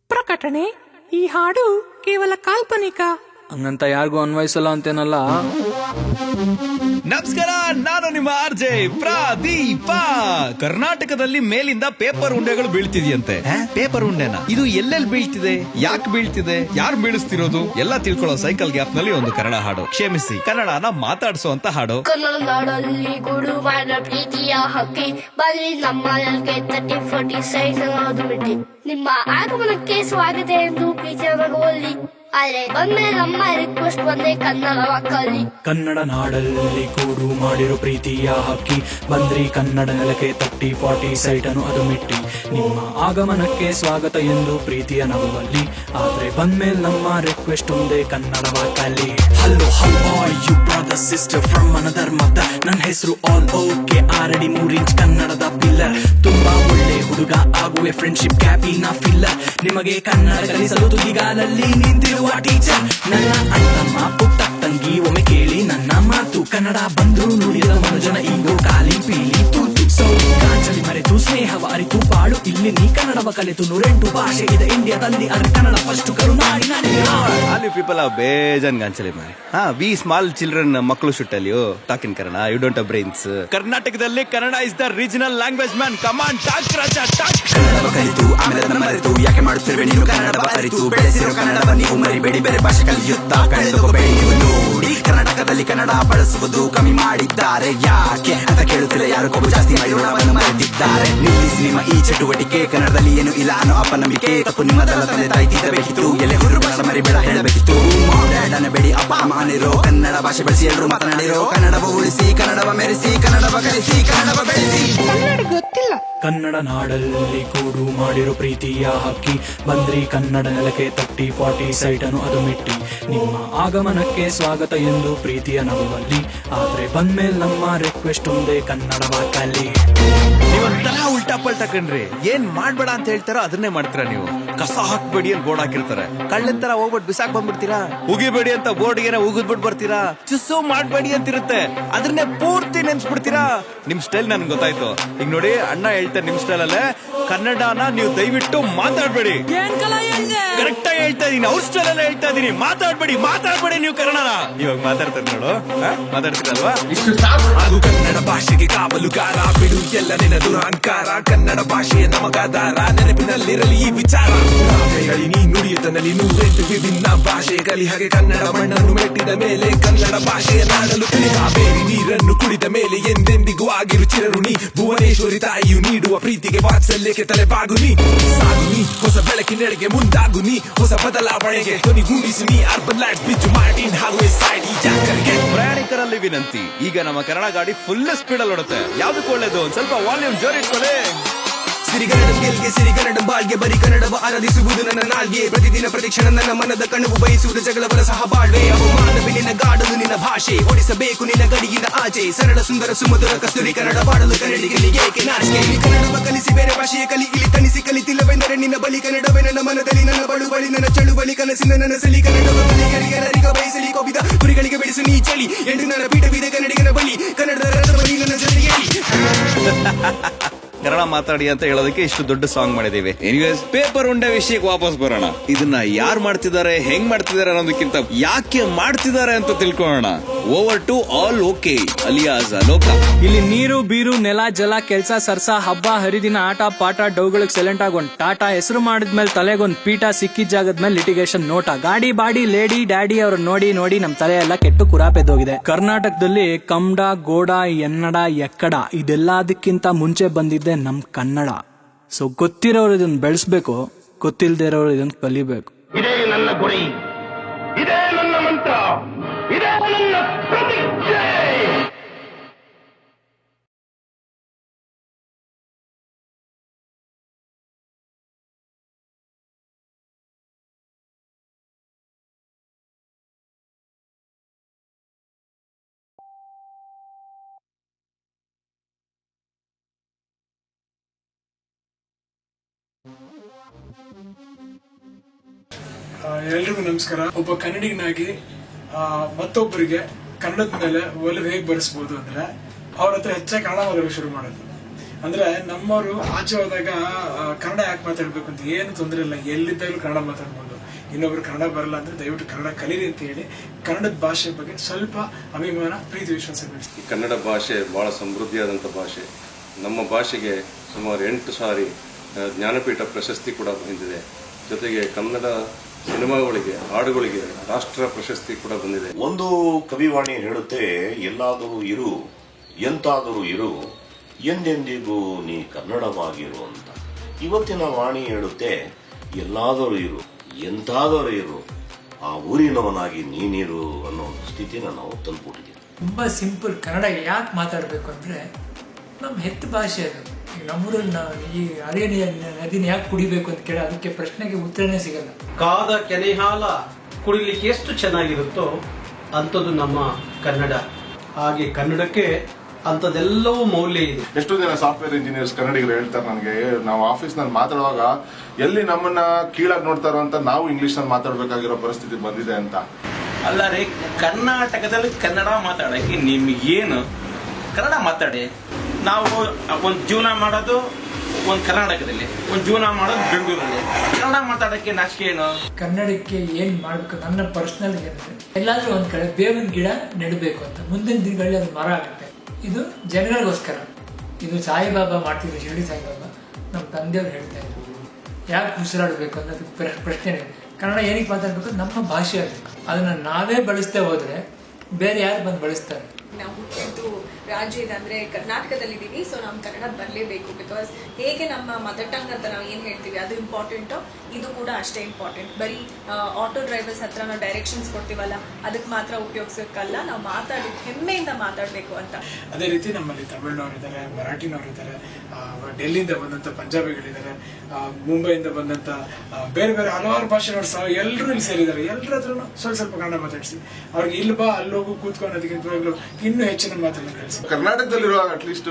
ಪ್ರಕಟಣೆ: ಈ ಹಾಡು ಕೇವಲ ಕಾಲ್ಪನಿಕ. ಹಂಗಂತ ಯಾರಿಗೂ ಅನ್ವಯಿಸಲ್ಲ ಅಂತೇನಲ್ಲ. ನಮಸ್ಕಾರ, ನಾನು ನಿಮ್ಮ ಆರ್ಜೆ ಪ್ರದೀಪ. ಕರ್ನಾಟಕದಲ್ಲಿ ಮೇಲಿಂದ ಪೇಪರ್ ಉಂಡೆಗಳು ಬೀಳ್ತಿದೆಯಂತೆ. ಪೇಪರ್ ಉಂಡೆನ? ಇದು ಎಲ್ಲೆಲ್ಲಿ ಬೀಳ್ತಿದೆ, ಯಾಕೆ ಬೀಳ್ತಿದೆ, ಯಾರು ಬೀಳಿಸ್ತಿರೋದು ಎಲ್ಲ ತಿಳ್ಕೊಳ್ಳೋ ಸೈಕಲ್ ಗ್ಯಾಪ್ ನಲ್ಲಿ ಒಂದು ಕನ್ನಡ ಹಾಡು. ಕ್ಷಮಿಸಿ, ಕನ್ನಡನ ಮಾತಾಡಿಸುವಂತ ಹಾಡು. ಕನ್ನಡ ನಾಡಲ್ಲಿ ಗೂಡು ಮಾಡ ಪ್ರೀತಿಯ ಹಕ್ಕಿ ಬರೀ ನಮ್ಮ 30-40 ಸೈಜ್ ಬಿಟ್ಟಿ ನಿಮ್ಮ ಆಗಮನಕ್ಕೆ ಸ್ವಾಗತ ಎಂದು ಪ್ರೀತಿಯ ನಗುವಲ್ಲಿ. ಆದ್ರೆ ಬಂದ್ಮೇಲೆ ನಮ್ಮ ರಿಕ್ವೆಸ್ಟ್ ಬಂದೆ ಕನ್ನಡ ಕಲಿ. ಕನ್ನಡ ನಾಡಲ್ಲಿ ಕೂಡು ಮಾಡಿರೋ ಪ್ರೀತಿಯ ಹಕ್ಕಿ ಬಂದ್ರಿ ಕನ್ನಡ ನೆಲಕ್ಕೆ 30-40 ಸೈಟನ್ನು ಅದು ಮಿಟ್ಟಿ ನಿಮ್ಮ ಆಗಮನಕ್ಕೆ ಸ್ವಾಗತ ಎಂದು ಪ್ರೀತಿಯ ನಗುವಲ್ಲಿ. ಆದ್ರೆ ಬಂದ್ಮೇಲೆ ನಮ್ಮ ರಿಕ್ವೆಸ್ಟ್ ಒಂದೇ ಕನ್ನಡವ ಕಲಿ. Hello you brother sister from another mother. ನನ್ನ ಹೆಸರು ಆಲ್ ಓಕೆ, ಆಲ್ರೆಡಿ 3 ಇಂಚ್ ಕನ್ನಡದ ಪಿಲ್ಲರ್. ತುಂಬಾ ಒಳ್ಳೆ ಹುಡುಗ ಆಗುವೆ, ಫ್ರೆಂಡ್ಶಿಪ್ ಗ್ಯಾಪಿನ ಫಿಲ್ಲರ್. ನಿಮಗೆ ಕನ್ನಡ ಕಲಿಸಲು ತುದಿಗಾಲಲ್ಲಿ ನಿಂತಿರುವ ಟೀಚರ್. ನನ್ನ ಅಣ್ಣಮ್ಮ ಪುಟ್ಟ ತಂಗಿ ಒಮ್ಮೆ ಕೇಳಿ ನನ್ನ ಮಾತು. ಕನ್ನಡ ಬಂದ್ರು ನುಡಿದ ಮನುಜನ ಈಗೋ ಖಾಲಿ ಪೀಲಿ ತೂತು. ಕಾಂಚಲಿ ಮರೆತು ಸ್ನೇಹವ ಅರಿತು ಬಾಳು ಇಲ್ಲಿ ನೀ ಕನ್ನಡವ ಕಲಿತು. 108 ಭಾಷೆ ಇದೆ ಇಂಡಿಯಾದಲ್ಲಿ, ಅದ್ರ ಕನ್ನಡ ಫಸ್ಟ್ ಕರುನಾಡಿನ. ಆಲ್ ಪೀಪಲ್ ಆರ್ ಬೇಜಾನ್ ಗಾಂಚಲಿ ಮಾರಿ. ವಿ ಸ್ಮಾಲ್ ಚಿಲ್ಡ್ರನ್ ಮಕ್ಕಳು ಶುಟ್ಟಲ್ಲಿ talk in Kannada, you don't have brains. ಕರ್ನಾಟಕದಲ್ಲಿ Kannada is the regional language man. Come on talk Raja talk. ಕನ್ನಡವ ಕಲಿತು ಆಮೇಲೆ ಅದನ್ನ ಮರೆತು ಯಾಕೆ ಮಾಡುತ್ತಿರುವೆ ನೀನು ಕನ್ನಡವ ಅರಿತು. ಬೆಳೆಸಿರೋ ಕನ್ನಡವ ನೀವು ಮರಿಬೇಡಿ, ಬೇರೆ ಭಾಷೆ ಕಲಿಯುತ್ತಾ ಕಳೆದುಕೋಬೇಡಿ ನೀವು. ನೋಡಿ ಕರ್ನಾಟಕದಲ್ಲಿ ಕನ್ನಡ ಬಳಸುವುದು ಕಮ್ಮಿ ಮಾಡಿದ್ದಾರೆ, ಯಾಕೆ ಅಂತ ಕೇಳುತ್ತಿಲ್ಲ ಯಾರು. ಕೊಬ್ಬು ಜಾಸ್ತಿ ಮಾಡಿ ಋಣವನ್ನು ಮರೆತಿದ್ದಾರೆ. ನಿಲ್ಲಿಸಿ ನಿಮ್ಮ ಈ ಚಟುವಟಿಕೆ, ಕನ್ನಡದಲ್ಲಿ ಏನು ಇಲ್ಲ ಅನ್ನೋ ಅಪನಂಬಿಕೆ. ತಪ್ಪು ನಿಮ್ಮದಲ್ಲ, ತಂದೆ ತಾಯಿ ತಿದ್ದಬೇಕಿತ್ತು. ಎಲೆ ಹುರು ಕನ್ನಡ ಮರಿಬೇಡ ಹೇಳಬೇಕಿತ್ತು. ಬೇಡಿ ಅಪ್ಪ ಅಮ್ಮ ಅನಿರೋ, ಕನ್ನಡ ಭಾಷೆ ಬಳಸಿ ಎಲ್ಲರೂ ಮಾತನಾಡಿರೋ. ಕನ್ನಡವ ಉಳಿಸಿ, ಕನ್ನಡವ ಮೆರೆಸಿ, ಕನ್ನಡವ ಕಲಿಸಿ, ಕನ್ನಡವ ಬೆಳೆಸಿ. ಗೊತ್ತಿಲ್ಲ. ಕನ್ನಡ ನಾಡಲ್ಲಿ ಕೂಡು ಮಾಡಿರೋ ಪ್ರೀತಿಯ ಹಕ್ಕಿ ಬಂದ್ರಿ ಕನ್ನಡ ನೆಲಕ್ಕೆ 30-40 ಸೈಟನ್ನು ಅದು ಮಿಟ್ಟಿ ನಿಮ್ಮ ಆಗಮನಕ್ಕೆ ಸ್ವಾಗತ ಎಂದು ಪ್ರೀತಿಯ ನಗುವಲ್ಲಿ. ಆದ್ರೆ ಬಂದ್ಮೇಲೆ ನಮ್ಮ ರಿಕ್ವೆಸ್ಟ್ ಒಂದೇ ಕನ್ನಡವ ಕಲಿ. ನೀವಂತರ ಉಲ್ಟಾ ಪಲ್ಟಾ ಕಣ್ರಿ. ಏನ್ ಮಾಡ್ಬೇಡ ಅಂತ ಹೇಳ್ತಾರೋ ಅದನ್ನೇ ಮಾಡ್ತೀರಾ ನೀವು. ಕಸ ಹಾಕ್ಬೇಡಿ ಅಂತ ಬೋರ್ಡ್ ಹಾಕಿರ್ತಾರೆ, ಕಳ್ಳನ್ ತರ ಹೋಗ್ಬಿಟ್ಟು ಬಿಸಾಕ್ ಬಂದ್ಬಿಡ್ತೀರಾ. ಉಗಿಬೇಡಿ ಅಂತ ಬೋರ್ಡ್ ಗೆ ಉಗಿದ್ಬಿಟ್ಟು ಬರ್ತೀರಾ. ಚುಸ್ಸು ಮಾಡ್ಬೇಡಿ ಅಂತ ಇರುತ್ತೆ, ಅದನ್ನೇ ಪೂರ್ತಿ ನೆನ್ಸ್ಬಿಡ್ತೀರಾ. ನಿಮ್ ಸ್ಟೈಲ್ ನನ್ಗೆ ಗೊತ್ತಾಯ್ತು. ಈಗ ನೋಡಿ, ಅಣ್ಣ ಹೇಳ್ತಾರೆ ನಿಮ್ ಸ್ಟೈಲ್ ಅಲ್ಲೇ ಕನ್ನಡನ ನೀವು ದಯವಿಟ್ಟು ಮಾತಾಡ್ಬೇಡಿ. ಕರೆಕ್ಟ್ ಆಗಿ ಹೇಳ್ತಾ ಇದೀನಿ, ಅವ್ರ ಸ್ಟೈಲ್ ಅಲ್ಲೇ ಹೇಳ್ತಾ ಇದೀನಿ. ಮಾತಾಡ್ಬೇಡಿ ನೀವು ಕನ್ನಡನ. ಇವಾಗ ಮಾತಾಡ್ತಾರೆ ನೋಡು, ಮಾತಾಡ್ತೀರಲ್ವಾ? ಇಷ್ಟು ಹಾಗೂ ಕನ್ನಡ ಭಾಷೆಗೆ ಕಾವಲುಗಾರ ಬಿಡು ಎಲ್ಲ ನಿನ್ನ ದುರಹಂಕಾರ. ಕನ್ನಡ ಭಾಷೆಯ ನಮಗಾದಾರ, ನೆನಪಿನಲ್ಲಿರಲಿ ಈ ವಿಚಾರ. ನೀ ನುಡಿಯುತ್ತನಲ್ಲಿ 108 ವಿಭಿನ್ನ ಭಾಷೆ ಕಲಿ. ಹಾಗೆ ಕನ್ನಡ ಮಣ್ಣನ್ನು ಮೆಟ್ಟಿದ ಮೇಲೆ ಕನ್ನಡ ಭಾಷೆಯ ನಾಡಲು ಕಲಿ. ಕಾವೇರಿ ನೀರನ್ನು ಕುಡಿದ ಮೇಲೆ ಎಂದೆಂದಿಗೂ ಆಗಿರು ಚಿರಋಣಿ. ಭುವನೇಶ್ವರಿ ತಾಯಿಯು ನೀಡುವ ಪ್ರೀತಿಗೆ ವಾತ್ಸಲ್ಯಕ್ಕೆ ತಲೆ ಬಾಗುನಿ. ಸಾಗುನಿ ಹೊಸ ಬೆಳಕಿನೆಡೆಗೆ ಮುಂದಾಗುನಿ, ಹೊಸ ಬದಲಾವಣೆಗೆ ಧ್ವನಿಗೂಡಿಸಿ ನೀ. ಅರ್ಬನ್ ಲೈಫ್ ಬಿಚ್ಚು ಮಾರ್ಟಿನ್ ಹಾಗೂ ಪ್ರಯಾಣಿಕರಲ್ಲಿ ವಿನಂತಿ, ಈಗ ನಮ್ಮ ಕನ್ನಡ ಗಾಡಿ ಫುಲ್ ಸ್ಪೀಡ್ ಅಲ್ಲಿ ಓಡುತ್ತೆ. ಯಾವ್ದಕ್ಕೂ ಒಳ್ಳೇದು, ಒಂದ್ ಸ್ವಲ್ಪ ವಾಲ್ಯೂಮ್ ಜೋರಿಟ್ಕೊಳ್ಳಿ. ಸಿರಿಗನ್ನಡ ಗೆಲ್ಗೆ ಸಿರಿಗನ್ನಡ ಬಾಳ್ಗೆ, ಬರೀ ಕನ್ನಡವ ಆರಾಧಿಸುವುದು ನನ್ನ ನಾಲ್ಗೆ. ಪ್ರತಿದಿನ ಪ್ರತಿಕ್ಷಣ ನನ್ನ ಮನದ ಕಣ್ಣು ಬಯಸುವುದು ಜಗಳವರ ಸಹ ಬಾಳ್ವೆ. ಅವಮಾನವೇ ನಿನ್ನ ಗಾಡಲು ನಿನ್ನ ಭಾಷೆ, ಓಡಿಸಬೇಕು ನಿನ್ನ ಗಡಿಗಿನ ಆಚೆ. ಸರಳ ಸುಂದರ ಸುಮಧುರ ಕಸ್ತೂರಿ ಕನ್ನಡ ಬಾಡಲು ಕನ್ನಡಿಗರಿಗೆ ಏಕೆ ನಾಚಿಕೆ. ಕನ್ನಡವ ಕಲಿಸಿ ಬೇರೆ ಭಾಷೆಯ ಕಲಿ, ಇಲ್ಲಿ ತನಿಸಿ ಕಲಿತಿಲ್ಲವೆಂದರೆ ನಿನ್ನ ಬಳಿ. ಕನ್ನಡವೇ ನನ್ನ ಮನದಲ್ಲಿ, ನನ್ನ ಬಳುವಳಿ, ನನ್ನ ಚಳುವಳಿ, ಕನಸಿನ ನನಸಲಿ. ಕನ್ನಡವ ಕಲಿಗರಿಗರಿಗ ಬಯಸಲಿ, ಕೋಪಿದ ಕುರಿಗಳಿಗೆ ಬಿಡಿಸು ನೀ ಚಳಿ. ಎಂದು ನನ್ನ ಪೀಠವಿದೆ ಕನ್ನಡಿಗನ ಬಳಿ, ಕನ್ನಡದ ರಥವಳಿ ನನ್ನ ಜೊತೆಗೆ. ಕನ್ನಡ ಮಾತಾಡಿ ಅಂತ ಹೇಳೋದಕ್ಕೆ ಇಷ್ಟು ದೊಡ್ಡ ಸಾಂಗ್ ಮಾಡಿದೀವಿ. ಎನಿವೇಸ್, ಪೇಪರ್ ಉಂಡೆ ವಿಷಯಕ್ಕೆ ವಾಪಸ್ ಬರೋಣ. ಇದನ್ನ ಯಾರು ಮಾಡ್ತಿದ್ದಾರೆ, ಹೆಂಗ್ ಮಾಡ್ತಿದ್ದಾರೆ ಅನ್ನೋದಕ್ಕಿಂತ ಯಾಕೆ ಮಾಡ್ತಿದ್ದಾರೆ ಅಂತ ತಿಳ್ಕೊಳ್ಳೋಣ. Over to All OK alias Alok. ಇಲ್ಲಿ ನೀರು ಬೀರು ನೆಲ ಜಲ ಕೆಲ್ಸ ಸರ್ಸ ಹಬ್ಬ ಹರಿದಿನ ಆಟ ಪಾಠ ಡೌಗಳಿಗೆ ಸೈಲೆಂಟ್ ಆಗಿ ಒಂದ್ ಟಾಟಾ ಹೆಸರು ಮಾಡಿದ್ಮೇಲೆ ತಲೆಗೊಂದ್ ಪೀಠ ಸಿಕ್ಕಿದ ಜಾಗದ್ಮೇಲೆ ಲಿಟಿಗೇಷನ್ ನೋಟ ಗಾಡಿ ಬಾಡಿ ಲೇಡಿ ಡ್ಯಾಡಿ ಅವ್ರು ನೋಡಿ ನೋಡಿ ನಮ್ ತಲೆ ಎಲ್ಲ ಕೆಟ್ಟು ಕುರಾಪೆದ್ದೋಗಿದೆ. ಕರ್ನಾಟಕದಲ್ಲಿ ಕಮ್ಮಡ ಗೋಡ ಎನ್ನಡ ಎಕ್ಕಡ ಇದೆಲ್ಲದಕ್ಕಿಂತ ಮುಂಚೆ ಬಂದಿದ್ದೆ ನಮ್ ಕನ್ನಡ. ಸೊ ಗೊತ್ತಿರೋರು ಇದನ್ನ ಬೆಳೆಸ್ಬೇಕು, ಗೊತ್ತಿಲ್ದೇ ಇರೋರು ಇದನ್ನ ಕಲಿಬೇಕು. ಇದೇ ನನ್ನ ಗುರಿ, ಇದೇ ನನ್ನ ಮಂತ್ರ, ಇದೇ ನನ್ನ ಪ್ರತಿಜ್ಞೆ. ಎಲ್ರಿಗೂ ನಮಸ್ಕಾರ. ಒಬ್ಬ ಕನ್ನಡಿಗನಾಗಿ ಮತ್ತೊಬ್ಬರಿಗೆ ಕನ್ನಡದ ಮೇಲೆ ಒಲವು ಹೇಗೆ ಬರೆಸ್ಬೋದು ಅಂದ್ರೆ ಅವ್ರ ಹತ್ರ ಹೆಚ್ಚಾಗಿ ಕನ್ನಡ ಮಾತಾಡೋಕೆ ಶುರು ಮಾಡೋದು. ಅಂದ್ರೆ ನಮ್ಮವರು ಆಚೆ ಹೋದಾಗ ಕನ್ನಡ ಯಾಕೆ ಮಾತಾಡ್ಬೇಕು ಅಂತ ಏನು ತೊಂದರೆ ಇಲ್ಲ, ಎಲ್ಲಿದ್ದಾಗಲೂ ಕನ್ನಡ ಮಾತಾಡ್ಬೋದು. ಇನ್ನೊಬ್ರು ಕನ್ನಡ ಬರಲ್ಲ ಅಂದ್ರೆ ದಯವಿಟ್ಟು ಕನ್ನಡ ಕಲೀರಿ ಅಂತ ಹೇಳಿ ಕನ್ನಡದ ಭಾಷೆ ಬಗ್ಗೆ ಸ್ವಲ್ಪ ಅಭಿಮಾನ ಪ್ರೀತಿ ವಿಶ್ವಾಸ ಬೆಳೆಸ್ತೀವಿ. ಕನ್ನಡ ಭಾಷೆ ಬಹಳ ಸಮೃದ್ಧಿಯಾದಂಥ ಭಾಷೆ. ನಮ್ಮ ಭಾಷೆಗೆ ಸುಮಾರು 8 ಸಾರಿ ಜ್ಞಾನಪೀಠ ಪ್ರಶಸ್ತಿ ಕೂಡ ಬಂದಿದೆ. ಜೊತೆಗೆ ಕನ್ನಡ ಸಿನಿಮಾಗಳಿಗೆ ಹಾಡುಗಳಿಗೆ ರಾಷ್ಟ್ರ ಪ್ರಶಸ್ತಿ ಕೂಡ ಬಂದಿದೆ. ಒಂದು ಕವಿವಾಣಿ ಹೇಳುತ್ತೆ, ಎಲ್ಲಾದರೂ ಇರು ಎಂತಾದರೂ ಇರು ಎಂದೆಂದಿಗೂ ನೀ ಕನ್ನಡವಾಗಿರು ಅಂತ. ಇವತ್ತಿನ ವಾಣಿ ಹೇಳುತ್ತೆ, ಎಲ್ಲಾದರೂ ಇರು ಎಂತಾದರೂ ಇರು ಆ ಊರಿನವನಾಗಿ ನೀನಿರು ಅನ್ನೋ ಸ್ಥಿತಿನ ನಾವು ತಲುಪಿಟ್ಟಿದ್ದೀವಿ. ತುಂಬಾ ಸಿಂಪಲ್. ಕನ್ನಡ ಯಾಕೆ ಮಾತಾಡಬೇಕು ಅಂದ್ರೆ ನಮ್ಮ ಹೆತ್ತ ಭಾಷೆ ಅದು. ಈಗ ನಮ್ಮೂರಲ್ಲಿ ನಾವು ಈ ಹರಿಯ ನದಿನ ಯಾಕೆ ಕುಡಿಬೇಕು ಅಂತ ಕೇಳಿ ಅದಕ್ಕೆ ಪ್ರಶ್ನೆಗೆ ಉತ್ತರನೇ ಸಿಗಲ್ಲ. ಕಾದ ಕೆನೆ ಹಾಲ ಕುಡಿಲಿಕ್ಕೆ ಎಷ್ಟು ಚೆನ್ನಾಗಿರುತ್ತೋ ಅಂಥದ್ದು ನಮ್ಮ ಕನ್ನಡ. ಹಾಗೆ ಕನ್ನಡಕ್ಕೆ ಅಂಥದ್ದೆಲ್ಲವೂ ಮೌಲ್ಯ ಇದೆ. ಎಷ್ಟೋ ಜನ ಸಾಫ್ಟ್ವೇರ್ ಇಂಜಿನಿಯರ್ಸ್ ಕನ್ನಡಿಗರು ಹೇಳ್ತಾರೆ ನನಗೆ, ನಾವು ಆಫೀಸ್ ನಲ್ಲಿ ಮಾತಾಡುವಾಗ ಎಲ್ಲಿ ನಮ್ಮನ್ನ ಕೀಳಾಗಿ ನೋಡ್ತಾರೋ ಅಂತ ನಾವು ಇಂಗ್ಲಿಷ್ ನಲ್ಲಿ ಮಾತಾಡ್ಬೇಕಾಗಿರೋ ಪರಿಸ್ಥಿತಿ ಬಂದಿದೆ ಅಂತ. ಅಲ್ಲ ರೀ, ಕರ್ನಾಟಕದಲ್ಲಿ ಕನ್ನಡ ಮಾತಾಡಕ್ಕೆ ನಿಮ್ಗೇನು? ಕನ್ನಡ ಮಾತಾಡಿ. ನಾವು ಒಂದು ಜೀವನ ಮಾಡೋದು ಒಂದು ಕರ್ನಾಟಕದಲ್ಲಿ, ಒಂದು ಜೀವನ ಮಾಡೋದು ಬೆಂಗಳೂರಲ್ಲಿ. ಕನ್ನಡ ಮಾತಾಡಕ್ಕೆ ನಾಚಿಕೆ ಏನು? ಕನ್ನಡಕ್ಕೆ ಏನ್ ಮಾಡ್ಬೇಕು ನನ್ನ ಪರ್ಸನಲ್ ಏನಂದ್ರೆ ಎಲ್ಲಾದ್ರೂ ಒಂದ್ ಕಡೆ ಬೇವಿನ ಗಿಡ ನೆಡಬೇಕು ಅಂತ. ಮುಂದಿನ ದಿನಗಳಲ್ಲಿ ಅದು ಮರ ಆಗುತ್ತೆ. ಇದು ಜನಗಳಿಗೋಸ್ಕರ. ಇದು ಸಾಯಿಬಾಬಾ ಮಾಡ್ತಿದ್ರು, ಶಿರಡಿ ಸಾಯಿಬಾಬಾ. ನಮ್ಮ ತಂದೆಯವ್ರು ಹೇಳ್ತಾ ಇದ್ರು ಯಾಕೆ ಉಸಿರಾಡಬೇಕು ಅನ್ನೋದು ಪ್ರಶ್ನೆ. ಕನ್ನಡ ಏನಕ್ಕೆ ಮಾತಾಡ್ಬೇಕು? ನಮ್ಮ ಭಾಷೆ ಅದು. ಅದನ್ನ ನಾವೇ ಬಳಸ್ತೇ ಹೋದ್ರೆ ಬೇರೆ ಯಾರು ಬಂದು ಬಳಸ್ತಾರೆ? ನಾವು ಹುಟ್ಟಿದ್ದು ರಾಜ್ಯ ಇದೆ ಅಂದ್ರೆ ಕರ್ನಾಟಕದಲ್ಲಿದ್ದೀವಿ, ಸೊ ನಮ್ ಕನ್ನಡ ಬರಲೇಬೇಕು. ಬಿಕಾಸ್ ಹೇಗೆ ನಮ್ಮ ಮದರ್ ಟಂಗ್ ಅಂತ ನಾವು ಏನ್ ಹೇಳ್ತೀವಿ ಅದು ಇಂಪಾರ್ಟೆಂಟ್, ಇದು ಕೂಡ ಅಷ್ಟೇ ಇಂಪಾರ್ಟೆಂಟ್. ಬರೀ ಆಟೋ ಡ್ರೈವರ್ಸ್ ಹತ್ರ ನಾವು ಡೈರೆಕ್ಷನ್ಸ್ ಕೊಡ್ತೀವಲ್ಲ ಅದಕ್ಕೆ ಮಾತ್ರ ಉಪಯೋಗಿಸೋಕ್ಕಲ್ಲ, ನಾವು ಮಾತಾಡಿ ಹೆಮ್ಮೆಯಿಂದ ಮಾತಾಡ್ಬೇಕು ಅಂತ. ಅದೇ ರೀತಿ ನಮ್ಮಲ್ಲಿ ತಮಿಳ್ನವರಿದ್ದಾರೆ, ಮರಾಠಿನವರಿದ್ದಾರೆ, ಡೆಲ್ಲಿಯಿಂದ ಬಂದಂತ ಪಂಜಾಬಿಗಳಿದ್ದಾರೆ, ಮುಂಬೈಯಿಂದ ಬಂದಂತ ಬೇರೆ ಬೇರೆ ಹಲವಾರು ಭಾಷೆನವರು ಸಹ ಎಲ್ಲರೂ ಇಲ್ಲಿ ಸೇರಿದ್ದಾರೆ. ಎಲ್ಲರ ಹತ್ರ ಸ್ವಲ್ಪ ಕನ್ನಡ ಮಾತಾಡಿಸಿ ಅವ್ರಿಗೆ ಇಲ್ಲಿ ಬಾ ಅಲ್ಲೋಗು ಕೂತ್ಕೊಳ್ಳೋದಕ್ಕಿಂತವಾಗ್ಲೂ ಇನ್ನೂ ಹೆಚ್ಚಿನ ಮಾತನ್ನು ಕಳಿಸಿ. ಕರ್ನಾಟಕದಲ್ಲಿರುವಾಗ ಅಟ್ಲೀಸ್ಟ್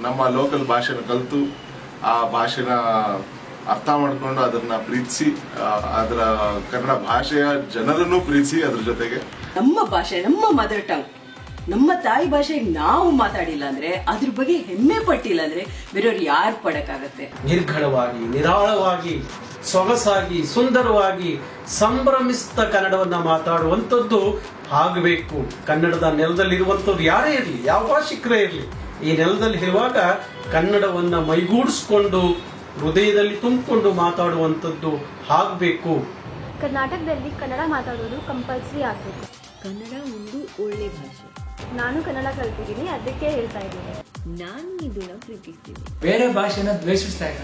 ನಮ್ಮ ಲೋಕಲ್ ಭಾಷೆನ ಕಲಿತು ಆ ಭಾಷೆನ ಅರ್ಥ ಮಾಡ್ಕೊಂಡು ಅದನ್ನ ಪ್ರೀತಿಸಿ ಅದರ ಕನ್ನಡ ಭಾಷೆಯ ಜನರನ್ನು ಪ್ರೀತಿಸಿ ಅದ್ರ ಜೊತೆಗೆ ನಮ್ಮ ಭಾಷೆ, ನಮ್ಮ ಮದರ್ ಟಂಗ್, ನಮ್ಮ ತಾಯಿ ಭಾಷೆಗೆ ನಾವು ಮಾತಾಡಿಲ್ಲ ಅಂದ್ರೆ ಅದ್ರ ಬಗ್ಗೆ ಹೆಮ್ಮೆ ಪಟ್ಟಿಲ್ಲ ಅಂದ್ರೆ ಬೇರೆಯವ್ರು ಯಾರು ಪಡಕ್ಕಾಗತ್ತೆ? ನಿರ್ಘಡವಾಗಿ, ನಿರಾಳವಾಗಿ, ಸೊಗಸಾಗಿ, ಸುಂದರವಾಗಿ, ಸಂಭ್ರಮಿಸಿದ ಕನ್ನಡವನ್ನ ಮಾತಾಡುವಂಥದ್ದು ಆಗಬೇಕು. ಕನ್ನಡದ ನೆಲದಲ್ಲಿರುವಂಥವ್ರು ಯಾರೇ ಇರಲಿ, ಯಾವ ಭಾಷಿಕರೇ ಇರಲಿ, ಈ ನೆಲದಲ್ಲಿ ಇರುವಾಗ ಕನ್ನಡವನ್ನ ಮೈಗೂಡಿಸ್ಕೊಂಡು ಹೃದಯದಲ್ಲಿ ತುಂಬಿಕೊಂಡು ಮಾತಾಡುವಂಥದ್ದು ಆಗಬೇಕು. ಕರ್ನಾಟಕದಲ್ಲಿ ಕನ್ನಡ ಮಾತಾಡೋದು ಕಂಪಲ್ಸರಿ ಆಗಬೇಕು. ಕನ್ನಡ ಒಂದು ಒಳ್ಳೆ ಭಾಷೆ. ನಾನು ಕನ್ನಡ ಕಲ್ತಿದ್ದೀನಿ, ಅದಕ್ಕೆ ಹೇಳ್ತಾ ಇದ್ದೀನಿ. ನಾನು ಇದನ್ನ ಪ್ರೀತಿಸ್ತೀನಿ. ಬೇರೆ ಭಾಷೆನ ದ್ವೇಷಿಸ್ತಾ ಇಲ್ಲ,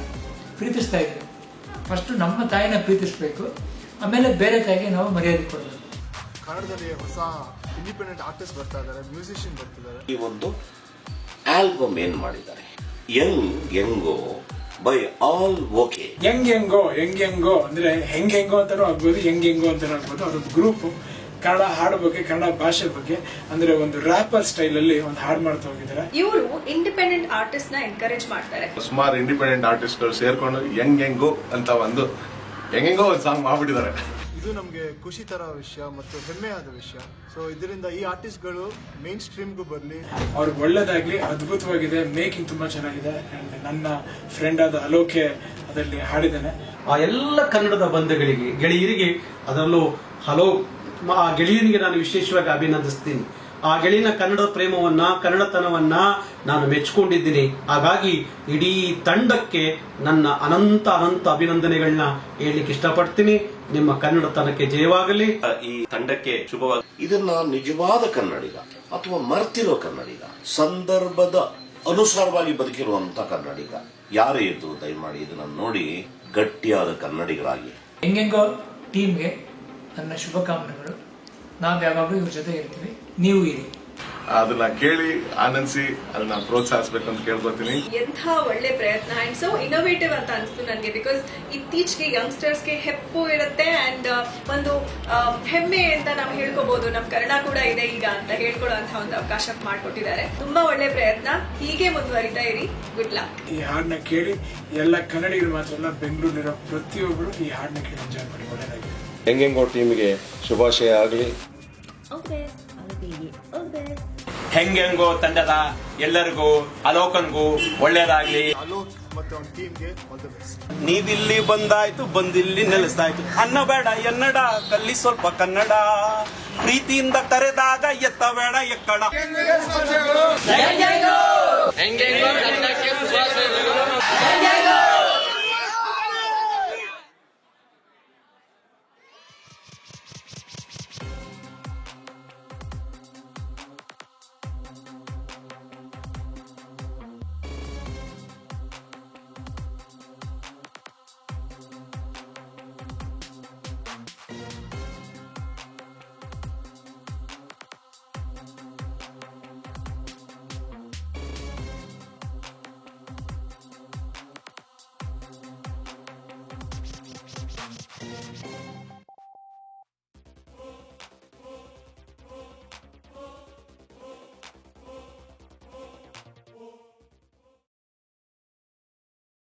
ಪ್ರೀತಿಸ್ತಾ ಇದ್ದೀವಿ. ಫಸ್ಟ್ ನಮ್ಮ ತಾಯಿನ ಪ್ರೀತಿಸ್ಬೇಕು, ಆಮೇಲೆ ಬೇರೆ ತಾಯಿಗೆ ನಾವು ಮರ್ಯಾದೆ ಕೊಡಬೇಕು. ಕನ್ನಡದಲ್ಲಿ ಹೊಸ ಇಂಡಿಪೆಂಡೆಂಟ್ ಆರ್ಟಿಸ್ಟ್ ಬರ್ತಾ ಇದ್ದಾರೆ, ಮ್ಯೂಸಿಷಿಯನ್ ಬರ್ತಿದ್ದಾರೆ. ಈ ಒಂದು ಆಲ್ಬಮ್ ಏನ್ ಮಾಡಿದ್ದಾರೆ, ಯಂಗೋ ಬೈ ಆಲ್ ಓಕೆ. ಹೆಂಗೋ ಅಂದ್ರೆ ಹೆಂಗೋ ಅಂತಾನೂ ಆಗ್ಬೋದು, ಹೆಂಗೋ ಅಂತಾನೂ ಆಗ್ಬೋದು. ಅದೊಂದು ಗ್ರೂಪ್ ಕನ್ನಡ ಹಾಡು ಬಗ್ಗೆ, ಕನ್ನಡ ಭಾಷೆ ಬಗ್ಗೆ, ಅಂದ್ರೆ ಒಂದು ರ್ಯಾಪರ್ ಸ್ಟೈಲ್ ಅಲ್ಲಿ ಒಂದು ಹಾಡು ಮಾಡ್ತಾ ಹೋಗಿದ್ದಾರೆ. ಇವರು ಇಂಡಿಪೆಂಡೆಂಟ್ ಆರ್ಟಿಸ್ಟ್ ನ ಎನ್ಕರೇಜ್ ಮಾಡ್ತಾರೆ. ಸುಮಾರು ಇಂಡಿಪೆಂಡೆಂಟ್ ಆರ್ಟಿಸ್ಟ್ ಗಳು ಸೇರ್ಕೊಂಡು ಹೆಂಗೋ ಅಂತ ಒಂದು ಸಾಂಗ್ ಮಾಡ್ಬಿಟ್ಟಿದ್ದಾರೆ. ಇದು ನಮ್ಗೆ ಖುಷಿ ತರ ವಿಷಯ ಮತ್ತು ಹೆಮ್ಮೆಯಾದ ವಿಷಯ. ಸೊ ಇದರಿಂದ ಈ ಆರ್ಟಿಸ್ಟ್ ಗಳು ಮೇನ್ ಸ್ಟ್ರೀಮ್ಗೂ ಬರ್ಲಿ, ಅವ್ರಿಗೆ ಒಳ್ಳೇದಾಗ್ಲಿ. ಅದ್ಭುತವಾಗಿದೆ, ಮೇಕಿಂಗ್ ತುಂಬಾ ಚೆನ್ನಾಗಿದೆ. ಅಂಡ್ ನನ್ನ ಫ್ರೆಂಡ್ ಆದ ಅಲೋಕೆ ಅದರಲ್ಲಿ ಹಾಡಿದ್ದಾನೆ. ಆ ಎಲ್ಲ ಕನ್ನಡದ ಬಂಧುಗಳಿಗೆ, ಗೆಳೆಯರಿಗೆ, ಅದರಲ್ಲೂ ಹಲೋ ಗೆಳೆಯನಿಗೆ ನಾನು ವಿಶೇಷವಾಗಿ ಅಭಿನಂದಿಸ್ತೀನಿ. ಆ ಗೆಳೆಯನ ಕನ್ನಡ ಪ್ರೇಮವನ್ನ ಕನ್ನಡತನವನ್ನ ನಾನು ಮೆಚ್ಚಿಕೊಂಡಿದ್ದೀನಿ. ಹಾಗಾಗಿ ಇಡೀ ತಂಡಕ್ಕೆ ನನ್ನ ಅನಂತ ಅಭಿನಂದನೆಗಳನ್ನ ಹೇಳಲಿಕ್ಕೆ ಇಷ್ಟಪಡ್ತೀನಿ. ನಿಮ್ಮ ಕನ್ನಡತನಕ್ಕೆ ಜಯವಾಗಲಿ. ಈ ತಂಡಕ್ಕೆ ಶುಭವಾಗಿ. ಇದನ್ನ ನಿಜವಾದ ಕನ್ನಡಿಗ ಅಥವಾ ಮರ್ತಿರೋ ಕನ್ನಡಿಗ, ಸಂದರ್ಭದ ಅನುಸಾರವಾಗಿ ಬದುಕಿರುವಂತ ಕನ್ನಡಿಗ ಯಾರೇ ಇದ್ದು ದಯಮಾಡಿ ಇದನ್ನ ನೋಡಿ ಗಟ್ಟಿಯಾದ ಕನ್ನಡಿಗರಾಗಿ. ಹೆಂಗೆಂಗೋ ಟೀಮ್ಗೆ ನನ್ನ ಶುಭಕಾಮನೆಗಳು. ನಾವು ಯಾವಾಗಲೂ ಇವ್ರ ಜೊತೆ ಇರ್ತೀವಿ, ನೀವು ಇರಿ. ಅದನ್ನ ಕೇಳಿ ಆನಂದಿಸಿ ಅದನ್ನ ಪ್ರೋತ್ಸಾಹಿಸಬೇಕು ಅಂತ ಕೇಳ್ಕೊತೀನಿ. ಎಂಥ ಒಳ್ಳೆ ಪ್ರಯತ್ನ ಅಂಡ್ ಸೊ ಇನೋವೇಟಿವ್ ಅಂತ ಅನಿಸ್ತು ನನಗೆ. ಬಿಕಾಸ್ ಇತ್ತೀಚೆಗೆ ಯಂಗ್ಸ್ಟರ್ಸ್ಗೆ ಹೆಪ್ಪು ಇರುತ್ತೆ ಅಂಡ್ ಒಂದು ಹೆಮ್ಮೆ ಅಂತ ನಾವು ಹೇಳ್ಕೋಬಹುದು, ನಮ್ ಕನ್ನಡ ಕೂಡ ಇದೆ ಈಗ ಅಂತ ಹೇಳ್ಕೊಳ್ಳುವಂತ ಒಂದು ಅವಕಾಶ ಮಾಡಿಕೊಟ್ಟಿದ್ದಾರೆ. ತುಂಬಾ ಒಳ್ಳೆ ಪ್ರಯತ್ನ, ಹೀಗೆ ಮುಂದುವರಿತಾ ಇರಿ. Good luck. ಈ ಹಾಡನ್ನ ಕೇಳಿ ಎಲ್ಲ ಕನ್ನಡಿಗರು ಮಾತ್ರ ಅಲ್ಲ, ಬೆಂಗಳೂರಿನ ಪ್ರತಿಯೊಬ್ಬರು ಈ ಹಾಡನ್ನ ಕೇಳಿ ಎಂಜಾಯ್ ಮಾಡಿ. ಒಳ್ಳೆಯದಾಗಿದೆ. ಹೆಂಗೆಂಗೋ ಟೀಮ್ಗೆ ಶುಭಾಶಯ ಆಗಲಿ. ಹೆಂಗೆಂಗೋ ತಂಡದ ಎಲ್ಲರಿಗೂ ಅಲೋಕನ್ಗೂ ಒಳ್ಳೇದಾಗ್ಲಿ. ಅಲೋಕ್ ಮತ್ತೆ ಅವನ ಟೀಮ್ಗೆ ಆಲ್ ದಿ ಬೆಸ್ಟ್. ನೀವಿಲ್ಲಿ ಬಂದಾಯ್ತು, ಬಂದಿಲ್ಲಿ ನೆಲೆಸ್ತಾಯ್ತು. ಅನ್ನಬೇಡ ಎನ್ನಡ, ಕಲ್ಲಿ ಸ್ವಲ್ಪ ಕನ್ನಡ. ಪ್ರೀತಿಯಿಂದ ಕರೆದಾಗ ಎತ್ತಬೇಡ ಎಕ್ಕಡ. ಹೆಂಗೆಂಗೋ